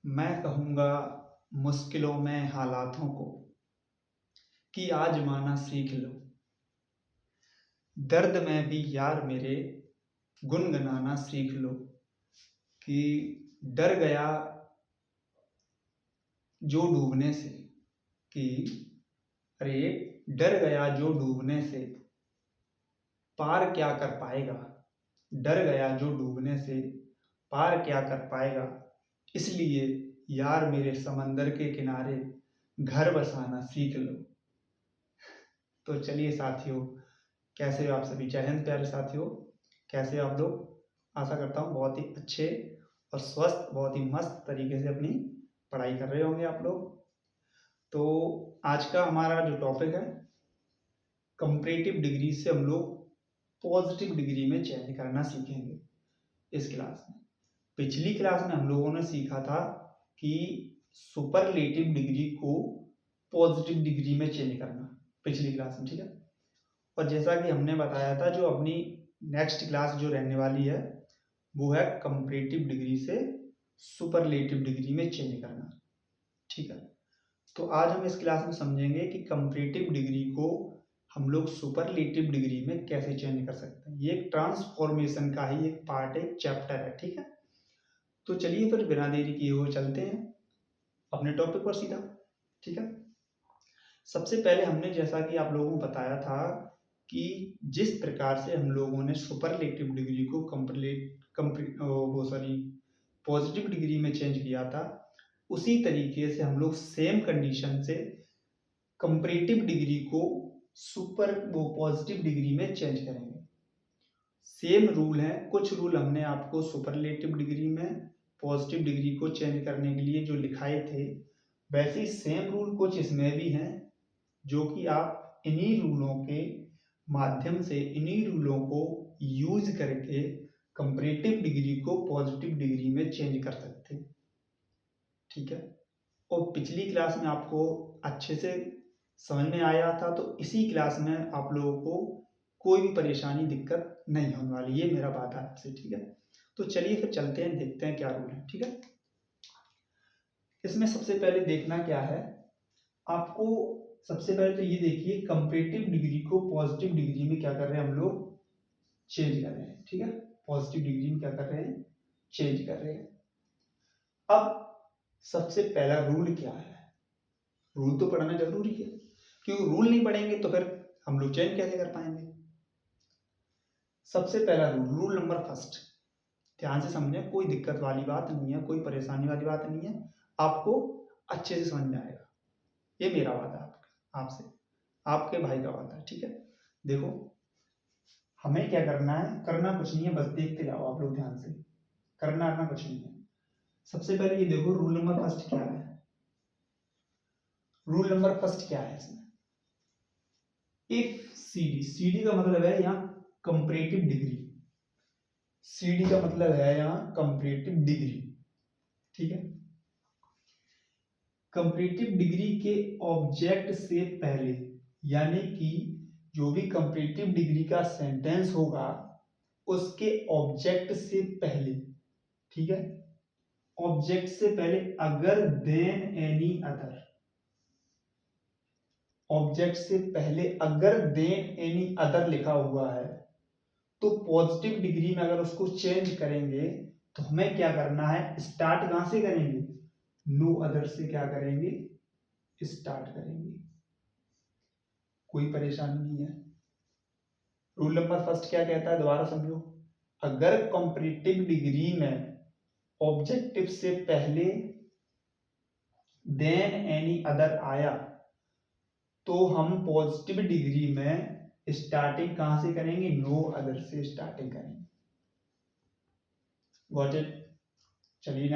मैं कहूँगा मुश्किलों में हालातों को कि आज़माना सीख लो। दर्द में भी यार मेरे गुनगुनाना सीख लो कि डर गया जो डूबने से कि अरे डर गया जो डूबने से पार क्या कर पाएगा। डर गया जो डूबने से पार क्या कर पाएगा। इसलिए यार मेरे समंदर के किनारे घर बसाना सीख लो। तो चलिए साथियों, कैसे हो आप सभी? जय हिंद प्यारे साथियों, कैसे हो आप लोग? आशा करता हूँ बहुत ही अच्छे और स्वस्थ, बहुत ही मस्त तरीके से अपनी पढ़ाई कर रहे होंगे आप लोग। तो आज का हमारा जो टॉपिक है, कंपैरेटिव डिग्री से हम लोग पॉजिटिव डिग्री में चेंज करना सीखेंगे इस क्लास में। पिछली क्लास में हम लोगों ने सीखा था कि सुपरलेटिव डिग्री को पॉजिटिव डिग्री में चेंज करना, पिछली क्लास में, ठीक है। और जैसा कि हमने बताया था, जो अपनी नेक्स्ट क्लास जो रहने वाली है वो है कंपैरेटिव डिग्री से सुपरलेटिव डिग्री में चेंज करना, ठीक है। तो आज हम इस क्लास में समझेंगे कि कंपैरेटिव डिग्री को हम लोग सुपरलेटिव डिग्री में कैसे चेंज कर सकते हैं। ये एक ट्रांसफॉर्मेशन का ही एक पार्ट है, एक चैप्टर है, ठीक है। तो चलिए फिर बिना देरी किए हुए चलते हैं अपने टॉपिक पर सीधा, ठीक है। सबसे पहले हमने, जैसा कि आप लोगों को बताया था, कि जिस प्रकार से हम लोगों ने सुपरलेटिव डिग्री को पॉजिटिव डिग्री में चेंज किया था, उसी तरीके से हम लोग सेम कंडीशन से कंपैरेटिव डिग्री को पॉजिटिव डिग्री में चेंज करेंगे। सेम रूल है, कुछ रूल हमने आपको सुपरलेटिव डिग्री में पॉजिटिव डिग्री को चेंज करने के लिए जो लिखाए थे, वैसे ही सेम रूल कुछ इसमें भी हैं, जो कि आप इन्हीं रूलों के माध्यम से, इन्हीं रूलों को यूज करके कंपैरेटिव डिग्री को पॉजिटिव डिग्री में चेंज कर सकते हैं, ठीक है। और पिछली क्लास में आपको अच्छे से समझ में आया था, तो इसी क्लास में आप लोगों को कोई भी परेशानी, दिक्कत नहीं होने वाली, ये मेरा वादा है आपसे, ठीक है। तो चलिए फिर चलते हैं, देखते हैं क्या रूल है, ठीक है। इसमें सबसे पहले देखना क्या है आपको, सबसे पहले तो ये देखिए, कंपैरेटिव डिग्री को पॉजिटिव डिग्री में क्या कर रहे हैं हम लोग, चेंज कर रहे हैं, ठीक है। पॉजिटिव डिग्री में क्या कर रहे हैं, चेंज कर रहे हैं। अब सबसे पहला रूल क्या है? रूल तो पढ़ना जरूरी है, क्योंकि रूल नहीं पढ़ेंगे तो फिर हम लोग चेंज कैसे कर पाएंगे। सबसे पहला रूल, रूल नंबर फर्स्ट, ध्यान से समझें, कोई दिक्कत वाली बात नहीं है, कोई परेशानी वाली बात नहीं है, आपको अच्छे से समझ में आएगा, ये मेरा वादा आपसे, आपके भाई का वादा, ठीक है। देखो, हमें क्या करना है, करना कुछ नहीं है, बस देखते जाओ आप लोग ध्यान से, करना कुछ नहीं है। सबसे पहले ये देखो, रूल नंबर फर्स्ट क्या है। रूल नंबर फर्स्ट क्या है इसमें, इफ CD, CD का मतलब है यहाँ कंपैरेटिव डिग्री, CD का मतलब है यहाँ कंपैरेटिव डिग्री, ठीक है। कंपैरेटिव डिग्री के ऑब्जेक्ट से पहले, यानी कि जो भी कंपैरेटिव डिग्री का सेंटेंस होगा उसके ऑब्जेक्ट से पहले, ठीक है, ऑब्जेक्ट से पहले अगर देन एनी अदर, ऑब्जेक्ट से पहले अगर देन एनी अदर लिखा हुआ है, तो पॉजिटिव डिग्री में अगर उसको चेंज करेंगे तो हमें क्या करना है, स्टार्ट कहां से करेंगे, नो अदर से क्या करेंगे, स्टार्ट करेंगे। कोई परेशानी नहीं है। रूल नंबर फर्स्ट क्या कहता है, दोबारा समझो, अगर कंपैरेटिव डिग्री में ऑब्जेक्टिव से पहले देन एनी अदर आया तो हम पॉजिटिव डिग्री में स्टार्टिंग कहां से करेंगे, नो अदर से स्टार्टिंग करेंगे। Got it? चलिए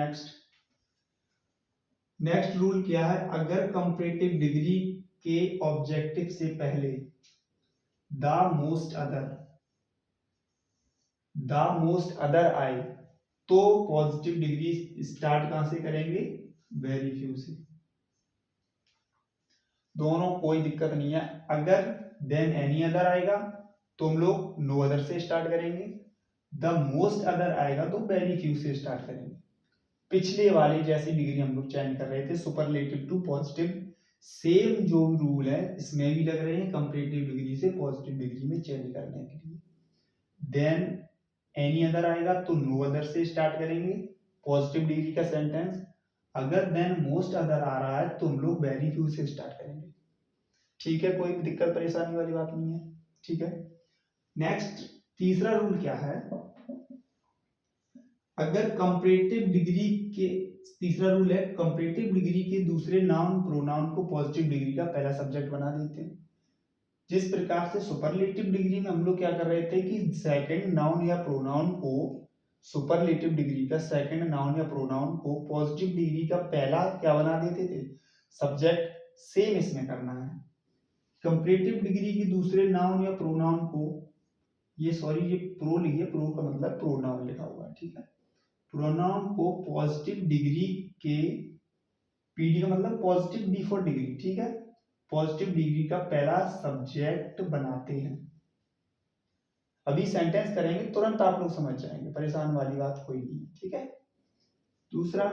नेक्स्ट रूल क्या है, अगर कंपैरेटिव डिग्री के ऑब्जेक्टिव से पहले द मोस्ट अदर आए तो पॉजिटिव डिग्री स्टार्ट कहां से करेंगे, वेरी फ्यू से। दोनों कोई दिक्कत नहीं है, अगर देन एनी अदर आएगा तो हम लोग नो अदर से स्टार्ट करेंगे, द मोस्ट अदर आएगा तो वेरी फ्यू से स्टार्ट करेंगे। पिछले वाली जैसी डिग्री हम लोग चेंज कर रहे थे, सुपरलेटिव टू पॉजिटिव, सेम जो रूल है इसमें भी लग रहे हैं, कंपैरेटिव डिग्री से पॉजिटिव डिग्री में चेंज करने के लिए। देन एनी अदर आएगा तो नो अदर से स्टार्ट करेंगे पॉजिटिव डिग्री का सेंटेंस। अगर देन मोस्ट अदर आ रहा है तो हम लोग वेरी फ्यू से स्टार्ट करेंगे। ठीक है, कोई दिक्कत परेशानी वाली बात नहीं है। ठीक है, नेक्स्ट तीसरा रूल क्या है, अगर कंपैरेटिव डिग्री के, तीसरा रूल है कंपैरेटिव डिग्री के दूसरे नाउन प्रोनाउन को पॉजिटिव डिग्री का पहला सब्जेक्ट बना देते हैं। जिस प्रकार से सुपरलेटिव डिग्री में हम लोग क्या कर रहे थे कि सेकंड नाउन या प्रोनाउन को, सुपरलेटिव डिग्री का सेकंड नाउन या प्रोनाउन को पॉजिटिव डिग्री का पहला क्या बना देते थे, सब्जेक्ट। सेम इसमें करना है, कंपैरेटिव डिग्री के दूसरे नाउन या प्रोनाउन को, ये सॉरी ये प्रो लिखिए, प्रो का मतलब प्रोनाउन लिखा हुआ है, ठीक है, प्रोनाउन को पॉजिटिव डिग्री के, पीडी का मतलब पॉजिटिव डी फॉर डिग्री, ठीक है, पॉजिटिव डिग्री का पहला सब्जेक्ट बनाते हैं। अभी सेंटेंस करेंगे तुरंत आप लोग समझ जाएंगे, परेशान वाली बात कोई नहीं है। ठीक है, दूसरा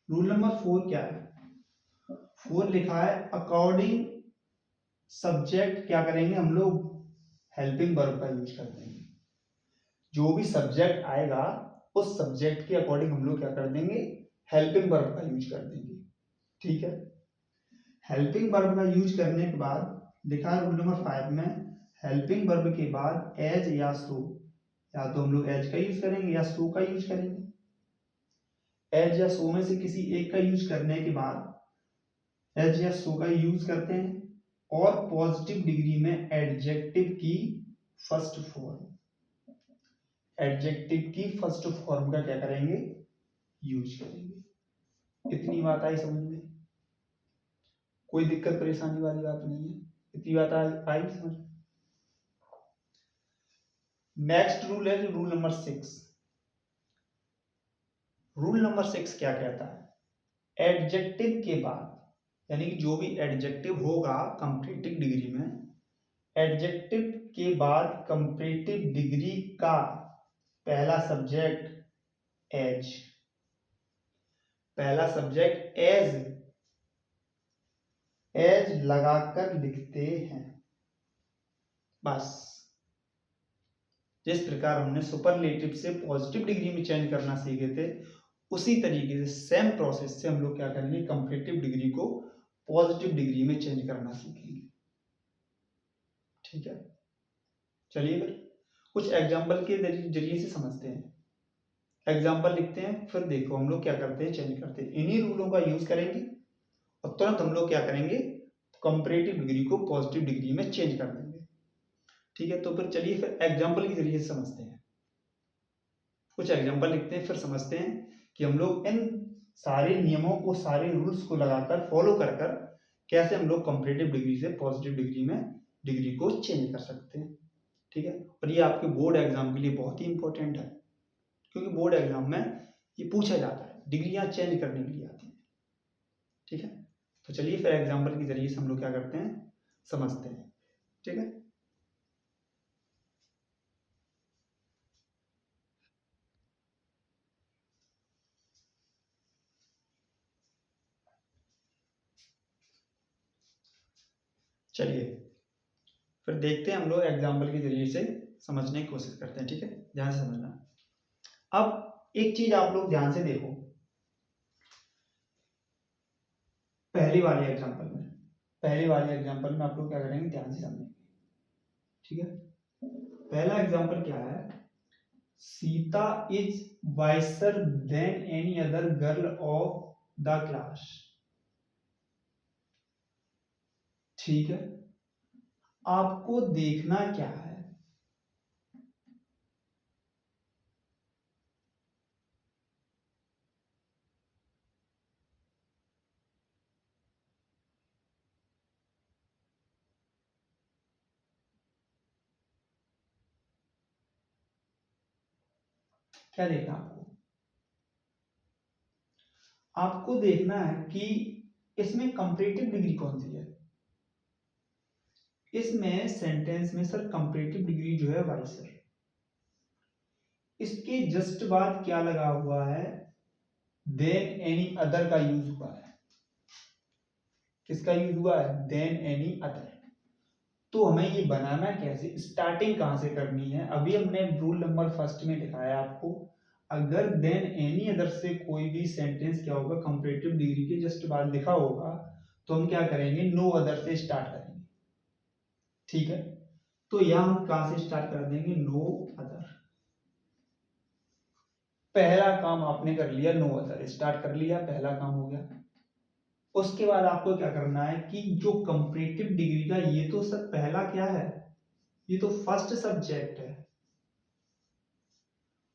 रूल नंबर 4 क्या है, 4 लिखा है अकॉर्डिंग सब्जेक्ट क्या करेंगे हम लोग, हेल्पिंग वर्ब का यूज कर देंगे। जो भी सब्जेक्ट आएगा उस सब्जेक्ट के अकॉर्डिंग हम लोग क्या कर देंगे, हेल्पिंग वर्ब का यूज कर देंगे। ठीक है, हेल्पिंग वर्ब का यूज करने के बाद लिखा है रूल नंबर 5 में, हेल्पिंग वर्ब के बाद एज या सो, या तो हम लोग एज का यूज करेंगे या सो का यूज करेंगे। एज या सो में से किसी एक का यूज करने के बाद एज या सो का यूज करते हैं, और पॉजिटिव डिग्री में एडजेक्टिव की फर्स्ट फॉर्म, एडजेक्टिव की फर्स्ट फॉर्म का क्या करेंगे, यूज करेंगे। इतनी बात आई समझ में, कोई दिक्कत परेशानी वाली बात नहीं है, इतनी बात आई समझ। नेक्स्ट रूल है रूल नंबर 6। रूल नंबर 6 क्या कहता है, एडजेक्टिव के बाद, यानी कि जो भी एडजेक्टिव होगा कंपैरेटिव डिग्री में, एडजेक्टिव के बाद कंपैरेटिव डिग्री का पहला सब्जेक्ट एज, पहला सब्जेक्ट एज, एज लगाकर लिखते हैं। बस जिस प्रकार हमने सुपरलेटिव से पॉजिटिव डिग्री में चेंज करना सीखे थे, उसी तरीके से सेम प्रोसेस से हम लोग क्या करेंगे, कंपैरेटिव डिग्री को पॉजिटिव डिग्री में चेंज करना सीखेंगे। ठीक है, चलिए फिर कुछ एग्जांपल के जरिए से समझते हैं। एग्जांपल लिखते हैं, फिर देखो हम लोग क्या करते हैं, चेंज करते हैं। इन्हीं रूलों का यूज करेंगे और तुरंत हम लोग क्या करेंगे, कंपैरेटिव डिग्री को पॉजिटिव डिग्री में चेंज कर देंगे। ठीक है, तो फिर चलिए फिर एग्जांपल के जरिए से समझते हैं। कुछ एग्जांपल लिखते हैं, फिर समझते हैं कि हम लोग इन सारे नियमों को, सारे रूल्स को लगाकर फॉलो कर कर कैसे हम लोग कंपैरेटिव डिग्री से पॉजिटिव डिग्री में डिग्री को चेंज कर सकते हैं। ठीक है, और ये आपके बोर्ड एग्जाम के लिए बहुत ही इंपॉर्टेंट है, क्योंकि बोर्ड एग्जाम में ये पूछा जाता है, डिग्रियां चेंज करने के लिए आती है। ठीक है, तो चलिए फिर एग्जाम्पल के जरिए से हम लोग क्या करते हैं, समझते हैं। ठीक है, चलिए फिर देखते हैं हम लोग एग्जाम्पल के जरिए से समझने की कोशिश करते हैं। ठीक है, ध्यान से समझना। अब एक चीज आप लोग ध्यान से देखो, पहली वाले एग्जाम्पल में, पहले वाले एग्जाम्पल में आप लोग क्या करेंगे, ध्यान से समझेंगे। ठीक है, पहला एग्जाम्पल क्या है, Sita is wiser than any other girl of the class. ठीक है, आपको देखना क्या है, क्या देखना आपको, आपको देखना है कि इसमें कंपैरेटिव डिग्री कौन सी है। इसमें सेंटेंस में सर कंपैरेटिव डिग्री जो है वाइसर, इसके जस्ट बाद क्या लगा हुआ है, देन एनी अदर का यूज हुआ है। किसका यूज हुआ है? Then any other. तो हमें ये बनाना कैसे, स्टार्टिंग कहां से करनी है? अभी हमने रूल नंबर फर्स्ट में दिखाया आपको, अगर देन एनी अदर से कोई भी सेंटेंस क्या होगा, कंपैरेटिव डिग्री के जस्ट बाद लिखा होगा, तो हम क्या करेंगे, नो अदर से स्टार्ट करेंगे। ठीक है, तो यहां हम कहां से स्टार्ट कर देंगे, नो अदर। पहला काम आपने कर लिया, नो अदर स्टार्ट कर लिया, पहला काम हो गया। उसके बाद आपको क्या करना है कि जो कंपैरेटिव डिग्री का, ये तो सर पहला क्या है, ये तो फर्स्ट सब्जेक्ट है,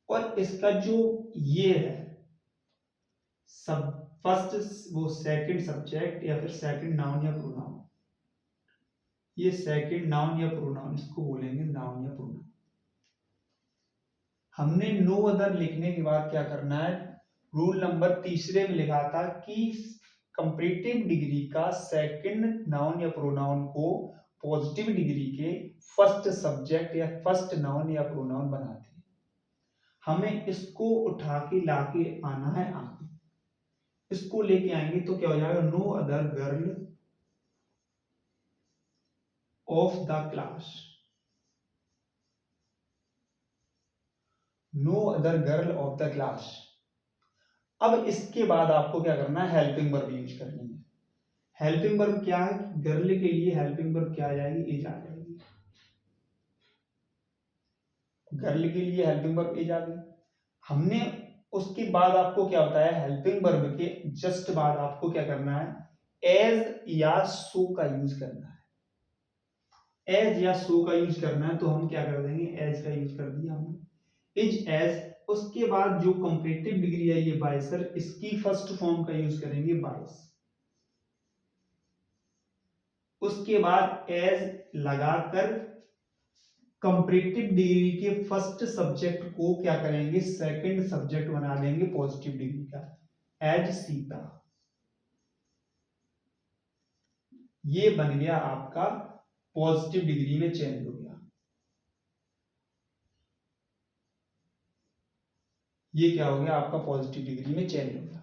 और इसका जो ये है सब फर्स्ट, वो सेकंड सब्जेक्ट या फिर सेकंड नाउन या प्रोनाउन, ये सेकंड नाउन या प्रोनाउन, इसको बोलेंगे नाउन या प्रोनाउन। हमने नो अदर लिखने के बाद क्या करना है, रूल नंबर तीसरे में लिखा था कि कंपैरेटिव डिग्री का सेकंड नाउन या प्रोनाउन को पॉजिटिव डिग्री के फर्स्ट सब्जेक्ट या फर्स्ट नाउन या प्रोनाउन बनाते हैं। हमें इसको उठा के लाके आना है आगे, इसको लेके आएंगे तो क्या हो जाएगा, no other girl of the class, no other girl of the class. अब इसके बाद आपको क्या करना है, हेल्पिंग वर्ब यूज करनी है। हेल्पिंग वर्ब क्या है, गर्ल के लिए हेल्पिंग वर्ब क्या आ जाएगी, इज आ जाएगी। गर्ल के लिए हेल्पिंग वर्ब इज आ गई। हमने उसके बाद आपको क्या होता है, हेल्पिंग वर्ब के जस्ट बाद आपको क्या करना है, एज या सो का यूज करना है। एज या सो का यूज करना है, तो हम क्या कर देंगे, एज का यूज कर दिया हमने, इज एज। उसके बाद जो कंपैरेटिव डिग्री है ये बाइसर, इसकी फर्स्ट फॉर्म का यूज करेंगे बाइस। उसके बाद एज लगाकर कंपैरेटिव डिग्री के फर्स्ट सब्जेक्ट को क्या करेंगे, सेकंड सब्जेक्ट बना देंगे पॉजिटिव डिग्री का, एज सीता। ये बन गया आपका पॉजिटिव डिग्री में चेंज हो गया। ये क्या हो गया आपका, पॉजिटिव डिग्री में चेंज हो गया।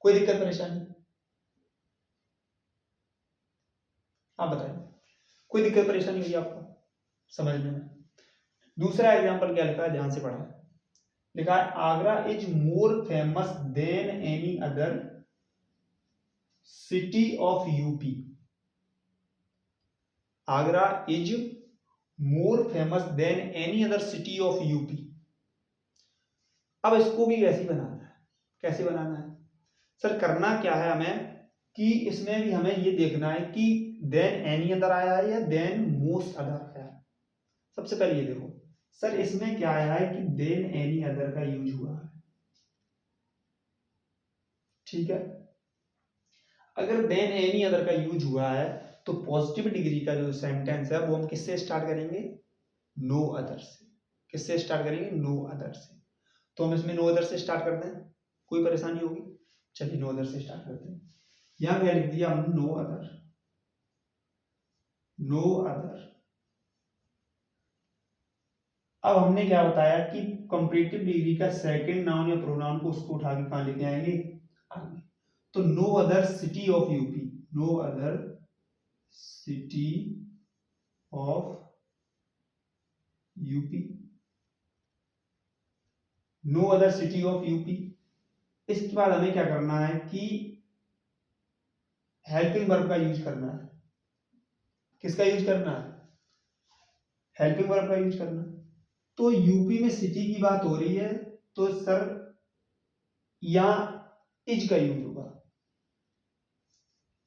कोई दिक्कत परेशानी आप बताइए, कोई दिक्कत परेशानी हुई आपको समझने में? दूसरा एग्जांपल क्या लिखा है, ध्यान से पढ़ा है। लिखा है Agra is more famous than any other city of UP. Agra is more famous than any other city of UP. अब इसको भी वैसे ही बनाना है। कैसे बनाना है सर, करना क्या है हमें कि इसमें भी हमें ये देखना है कि देन एनी अदर आया है या देन मोस्ट अदर आया है। सबसे पहले ये देखो सर, इसमें क्या आया है कि देन एनी अदर का यूज हुआ है। ठीक है, अगर देन एनी अदर का यूज हुआ है तो पॉजिटिव डिग्री का जो सेंटेंस है वो हम किससे स्टार्ट करेंगे, नो अदर से। किससे स्टार्ट करेंगे, नो अदर से। तो हम इसमें नो अदर से स्टार्ट करते हैं, कोई परेशानी होगी? चलिए नो अदर से स्टार्ट करते हैं। यहां क्या लिख दिया हमने, नो अदर, नो अदर। अब हमने क्या बताया कि कंपैरेटिव डिग्री का सेकंड नाउन या प्रोनाउन को उसको उठा के कहां लेके आएंगे, आगे। तो no other city of UP, no other city of UP, no other city of UP. इसके बाद हमें क्या करना है कि हेल्पिंग वर्ब का यूज करना है। किसका यूज करना है, हेल्पिंग वर्ब का यूज करना है। तो यूपी में सिटी की बात हो रही है, तो सर यहां इज का यूज होगा।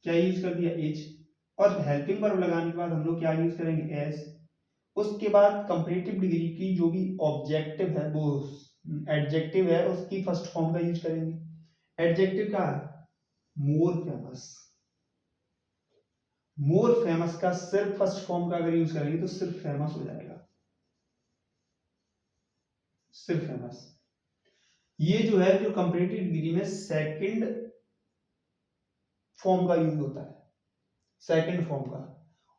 क्या यूज कर दिया, इज। और हेल्पिंग वर्ब लगाने के बाद हम लोग क्या यूज करेंगे, एज। उसके बाद कंपैरेटिव डिग्री की जो भी ऑब्जेक्टिव है, वो एडजेक्टिव है, उसकी फर्स्ट फॉर्म का यूज करेंगे। एडजेक्टिव का मोर फेमस, मोर फेमस का सिर्फ फर्स्ट फॉर्म का अगर यूज करेंगे तो सिर्फ फेमस हो जाएगा, सिर्फ फेमस। ये जो है, जो कंपैरेटिव डिग्री में सेकंड फॉर्म का यूज होता है, सेकंड फॉर्म का।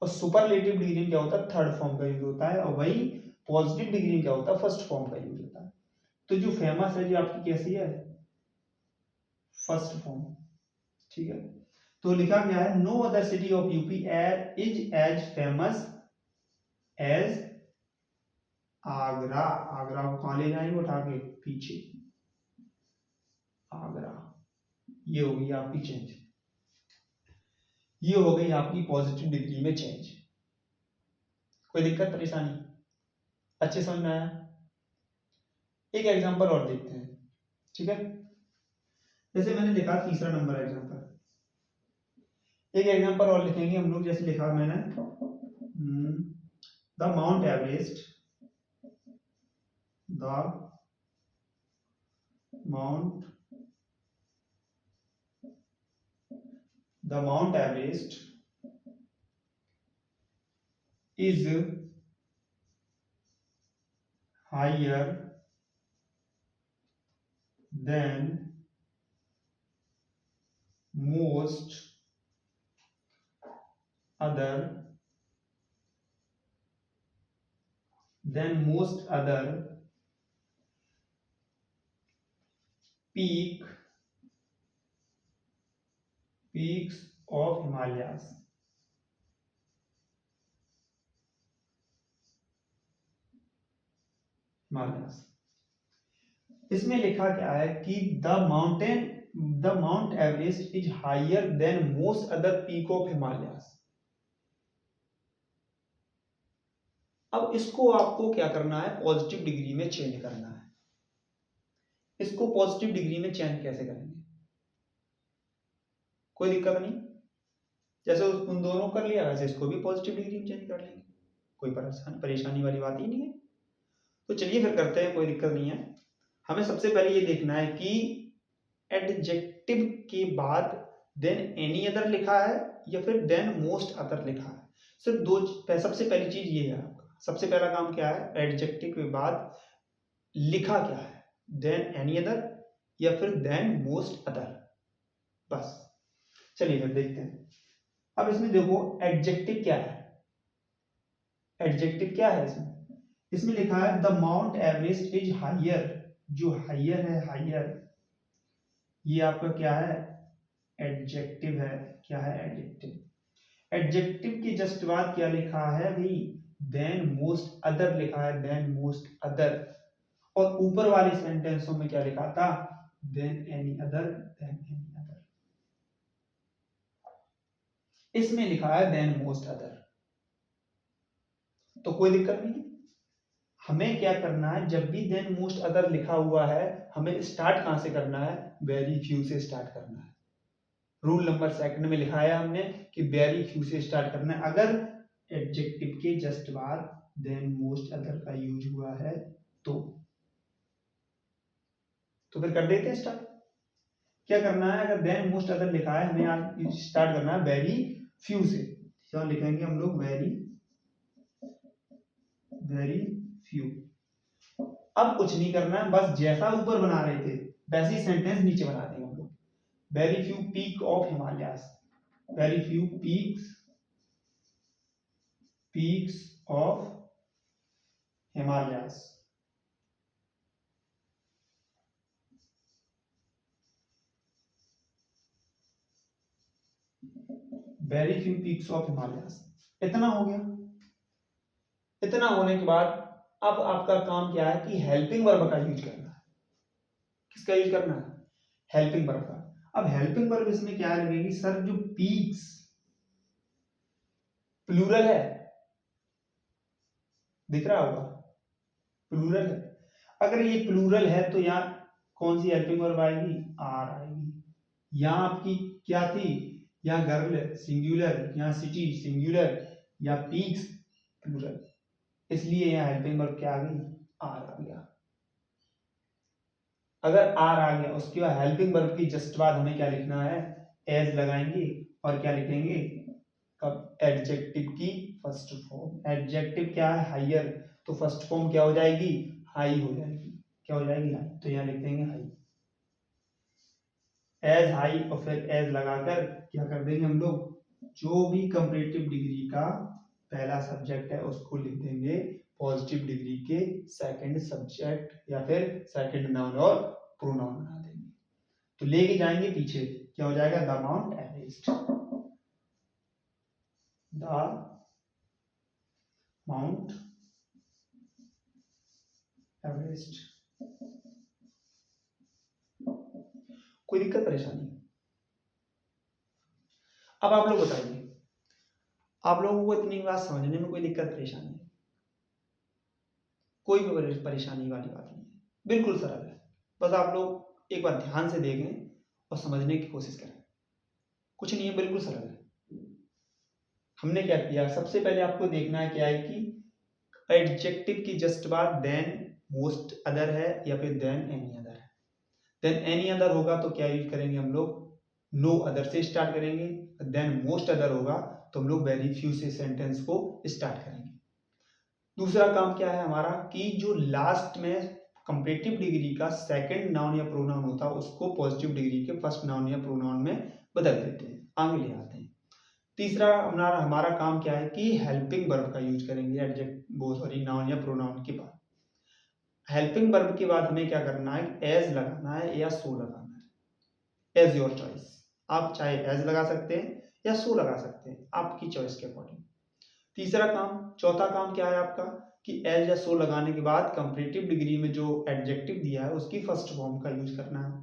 और सुपरलेटिव डिग्री में क्या होता है, थर्ड फॉर्म का यूज होता है। और वही पॉजिटिव डिग्री में क्या होता है, फर्स्ट फॉर्म का यूज होता है। तो जो फेमस है, जो आपकी कैसी है, फर्स्ट फॉर्म, ठीक है। तो लिखा गया है no other city of UP is as famous as Agra. Agra को कहां ले जाएंगे उठा के पीछे, आगरा। ये हो गई आपकी चेंज, ये हो गई आपकी पॉजिटिव डिग्री में चेंज। कोई दिक्कत परेशानी, अच्छे समझ में आया? एक एग्जांपल और देखते हैं, ठीक है। जैसे मैंने लिखा तीसरा नंबर एग्जांपल, एक एग्जांपल और लिखेंगे हम लोग। जैसे लिखा मैंने the Mount Everest, the Mount Everest is higher than most other peaks of Himalayas. इसमें लिखा क्या है कि the Mount Everest is higher than most other peak of Himalayas. अब इसको आपको क्या करना है, पॉजिटिव डिग्री में चेंज करना है। इसको पॉजिटिव डिग्री में चेंज कैसे करेंगे? कोई दिक्कत नहीं, जैसे उन दोनों कर लिया वैसे इसको भी पॉजिटिव डिग्री में चेंज कर लेंगे, कोई परेशानी वाली बात ही नहीं है। तो चलिए फिर करते हैं, कोई दिक्कत नहीं है। हमें सबसे पहले ये देखना है कि एडजेक्टिव के बाद देन एनी अदर लिखा है या फिर देन मोस्ट अदर लिखा है। सिर्फ दो, सबसे पहली चीज ये है आपका, सबसे पहला काम क्या है, एडजेक्टिव के बाद लिखा क्या है, देन एनी अदर या फिर देन मोस्ट अदर, बस। चलिए फिर देखते हैं। अब इसमें देखो एडजेक्टिव क्या है, एडजेक्टिव क्या है इसमें लिखा है the Mount Everest is higher. जो हायर है, हायर ये आपका क्या है, एडजेक्टिव है। क्या है, एडजेक्टिव। एडजेक्टिव के जस्ट बाद क्या लिखा है भाई, देन मोस्ट अदर लिखा है, देन मोस्ट अदर। और ऊपर वाले सेंटेंसों में क्या लिखा था, than any other, than any other. इसमें लिखा है देन मोस्ट अदर, तो कोई दिक्कत नहीं। हमें क्या करना है, जब भी देन मोस्ट अदर लिखा हुआ है हमें स्टार्ट कहां से करना है, वेरी फ्यू से स्टार्ट करना है। रूल नंबर सेकंड में लिखा है हमने कि वेरी फ्यू से स्टार्ट करना है। अगर एडजेक्टिव के जस्ट बाद देन मोस्ट अदर का यूज हुआ है तो फिर कर देते हैं स्टार्ट। क्या करना है, अगर देन मोस्ट अदर लिखा है हमें आज स्टार्ट करना है वेरी फ्यू से। क्या लिखेंगे हम लोग, वेरी फ्यू। अब कुछ नहीं करना है, बस जैसा ऊपर बना रहे थे वैसे ही सेंटेंस नीचे बना देंगे हम लोग। Very few peak of Himalayas, very few peaks of Himalayas. Very few peaks of Himalayas, इतना हो गया। इतना होने के बाद अब आपका काम क्या है कि हेल्पिंग वर्ब का यूज करना है। किसका यूज करना है, हेल्पिंग वर्ब का। अब हेल्पिंग वर्ब इसमें क्या लगेगी, सर जो पीक्स प्लूरल है, दिख रहा होगा प्लूरल है। अगर ये प्लूरल है तो यहाँ कौन सी हेल्पिंग वर्ब आएगी, आर आएगी। यहाँ आपकी क्या थी, यहाँ गर्ल सिंगुलर, यहाँ सिटी सिंगुलर, या पीक्स प्लूरल, इसलिए यहाँ हेल्पिंग वर्ब क्या आ गई, आर आ गया। अगर आर आ गया उसके बाद हेल्पिंग वर्ब की जस्ट बाद हमें क्या लिखना है, एज लगाएंगे और क्या लिखेंगे, कब, एडजेक्टिव की फर्स्ट फॉर्म। एडजेक्टिव क्या है, हायर, तो फर्स्ट फॉर्म क्या हो जाएगी, हाई हो जाएगी। क्या हो जाएगी, हाई। तो यहाँ लिख देंगे हाई, एज हाई, और फिर एज लगाकर क्या कर देंगे हम लोग, जो भी कंपैरेटिव डिग्री का पहला सब्जेक्ट है उसको लिख देंगे पॉजिटिव डिग्री के सेकंड सब्जेक्ट या फिर सेकंड नाउन और प्रोनाउन बना देंगे। तो लेके जाएंगे पीछे, क्या हो जाएगा, the Mount Everest, the Mount Everest. कोई दिक्कत परेशानी? अब आप लोग बताइए, आप लोगों को इतनी बात समझने में कोई दिक्कत परेशानी है? कोई भी परेशानी वाली बात नहीं है, बिल्कुल सरल है। बस आप लोग एक बार ध्यान से देखें और समझने की कोशिश करें, कुछ नहीं है, बिल्कुल सरल है। हमने क्या किया, सबसे पहले आपको देखना है क्या है कि एडजेक्टिव की जस्ट बाद देन मोस्ट अदर है या फिर देन एनी अदर है। देन एनी अदर होगा तो क्या यूज करेंगे हम लोग, नो अदर से स्टार्ट करेंगे। देन मोस्ट अदर होगा तो हम लोग वेरी फ्यू से सेंटेंस को स्टार्ट करेंगे। दूसरा काम क्या है हमारा कि जो लास्ट में कंपेरेटिव डिग्री का सेकंड नाउन या प्रोनाउन होता है उसको पॉजिटिव डिग्री के फर्स्ट नाउन या प्रोनाउन में बदल देते हैं, आगे ले आते हैं। तीसरा हमारा काम क्या है कि हेल्पिंग वर्ब का यूज करेंगे नाउन या प्रोनाउन के बाद। हेल्पिंग वर्ब के बाद हमें क्या करना है, एज लगाना है या सो लगाना है, एज योर चॉइस। आप चाहे एज लगा सकते हैं या सो लगा सकते हैं, आपकी चॉइस के अकॉर्डिंग। चौथा काम क्या है आपका कि एज या सो लगाने के बाद कंपेरेटिव डिग्री में जो एडजेक्टिव दिया है उसकी फर्स्ट फॉर्म का यूज करना है।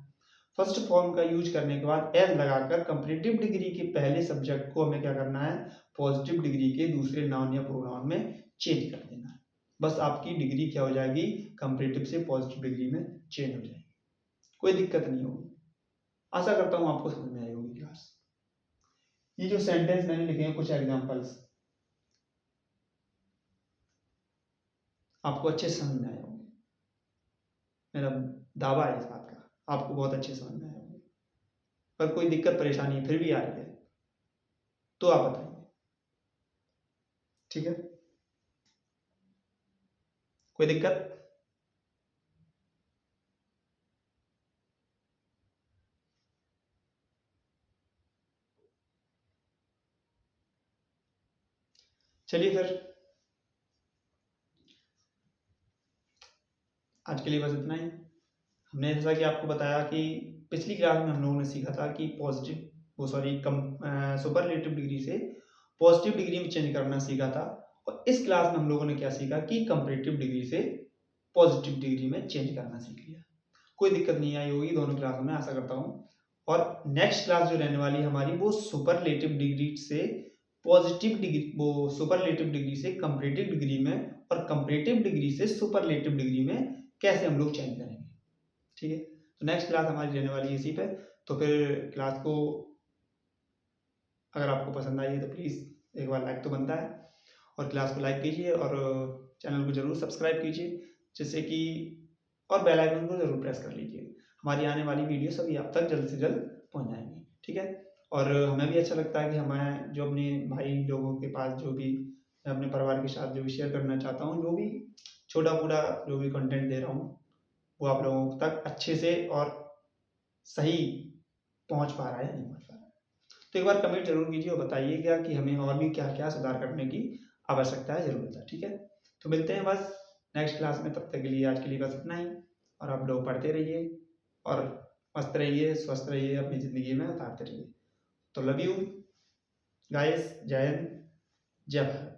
फर्स्ट फॉर्म का यूज करने के बाद एज लगाकर कंपेरेटिव डिग्री के पहले सब्जेक्ट को हमें क्या करना है, पॉजिटिव डिग्री के दूसरे नाउन या प्रोनाउन में चेंज कर देना है। बस आपकी डिग्री क्या हो जाएगी, कंपेरेटिव से पॉजिटिव डिग्री में चेंज हो जाएगी, कोई दिक्कत नहीं होगी। आशा करता हूं आपको समझ में आई होगी क्लास। ये जो सेंटेंस मैंने लिखे हैं कुछ एग्जांपल्स आपको अच्छे समझ में आए होंगे, मेरा दावा है इस बात का, आपको बहुत अच्छे समझ में आए होंगे। पर कोई दिक्कत परेशानी फिर भी आ रही है तो आप बताइए, ठीक है? कोई दिक्कत? चलिए फिर आज के लिए बस इतना ही। हमने जैसा कि आपको बताया कि पिछली क्लास में हम लोगों ने सीखा था कि सुपरलेटिव डिग्री से पॉजिटिव डिग्री में चेंज करना सीखा था, और इस क्लास में हम लोगों ने क्या सीखा कि कंपेरेटिव डिग्री से पॉजिटिव डिग्री में चेंज करना सीख लिया। कोई दिक्कत नहीं आई होगी दोनों क्लासों में, आशा करता हूँ। और नेक्स्ट क्लास जो रहने वाली है हमारी वो सुपरलेटिव डिग्री से पॉजिटिव डिग्री, वो सुपरलेटिव डिग्री से कंपेरेटिव डिग्री में और कंपेरेटिव डिग्री से सुपरलेटिव डिग्री में कैसे हम लोग चेंज करेंगे, ठीक है? तो नेक्स्ट क्लास हमारी रहने वाली है इसी पे। तो फिर क्लास को अगर आपको पसंद आई है तो प्लीज़ एक बार लाइक तो बनता है, और क्लास को लाइक कीजिए और चैनल को जरूर सब्सक्राइब कीजिए, जिससे कि और बेल आइकन को जरूर प्रेस कर लीजिए। हमारी आने वाली वीडियो सभी आप तक जल्द से जल्द पहुंच जाएंगी, ठीक है? और हमें भी अच्छा लगता है कि हमें जो अपने भाई लोगों के पास जो भी मैं अपने परिवार के साथ जो भी शेयर करना चाहता हूँ, जो भी छोटा मोटा जो भी कंटेंट दे रहा हूँ वो आप लोगों तक अच्छे से और सही पहुंच पा रहा है नहीं पहुंच पा रहा है। तो एक बार कमेंट जरूर कीजिए और बताइएगा कि हमें और भी क्या क्या सुधार करने की आवश्यकता है, जरूरत है, ठीक है? तो मिलते हैं बस नेक्स्ट क्लास में, तब तक के लिए आज के लिए बस इतना ही। और आप लोग पढ़ते रहिए और मस्त रहिए, स्वस्थ रहिए, अपनी ज़िंदगी में उतारते रहिए। तो लव यू गाइस, जय हिंद, जय भारत।